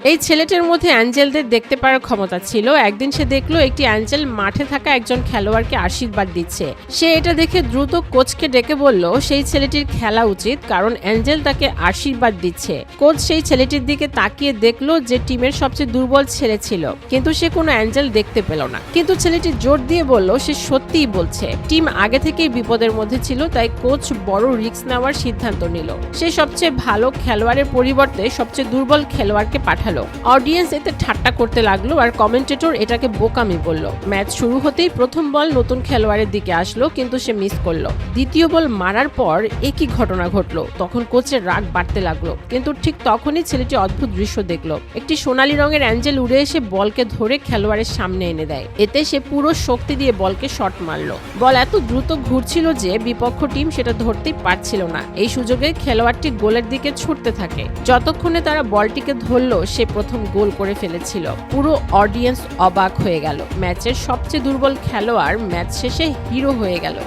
এই ছেলেটির মধ্যে অ্যাঞ্জেলদের দেখতে পারার ক্ষমতা ছিল। একদিন সে দেখলো একটি অ্যাঞ্জেল মাঠে থাকা একজন খেলোয়াড়কে আশীর্বাদ দিচ্ছে। সে এটা দেখে দ্রুত কোচকে ডেকে বলল সেই ছেলেটির খেলা উচিত, কারণ অ্যাঞ্জেল তাকে আশীর্বাদ দিচ্ছে। কোচ সেই ছেলেটির দিকে তাকিয়ে দেখলো যে টিমের সবচেয়ে দুর্বল ছেলে ছিল, কিন্তু সে কোনো অ্যাঞ্জেল দেখতে পেল না। কিন্তু ছেলেটি জোর দিয়ে বলল সে সত্যিই বলছে। টিম আগে থেকেই বিপদের মধ্যে ছিল, তাই কোচ বড় রিস্ক নেওয়ার সিদ্ধান্ত নিল। সে সবচেয়ে ভালো খেলোয়াড়ের পরিবর্তে সবচেয়ে দুর্বল খেলোয়াড়কে পাঠালো। অডিয়েন্স এতে ঠাট্টা করতে লাগলো আর কমেন্টেটর এটাকে বোকামি বলল। ম্যাচ শুরু হতেই প্রথম বল নতুন খেলোয়াড়ের দিকে আসলো, কিন্তু সে মিস করলো। দ্বিতীয় বল মারার পর একই ঘটনা ঘটলো। তখন কোচের রাগ বাড়তে লাগলো, কিন্তু ঠিক তখনই ছেলেটি অদ্ভুত দৃশ্য দেখলো। একটি সোনালী রঙের অ্যাঞ্জেল উড়ে এসে বলকে ধরে খেলোয়াড়ের সামনে এনে দেয়। এতে সে পুরো শক্তি দিয়ে বলকে শট মারলো। বল এত দ্রুত ঘুরছিল যে বিপক্ষ টিম সেটা ধরতেই পারছিল না। এই সুযোগে খেলোয়াড়টি গোলের দিকে ছুটতে থাকে। যতক্ষণে তারা বলটিকে ধরলো সে প্রথম গোল করে ফেলেছিল। পুরো অডিয়েন্স অবাক হয়ে গেল। ম্যাচের সবচেয়ে দুর্বল খেলোয়াড় ম্যাচ শেষে হিরো হয়ে গেল।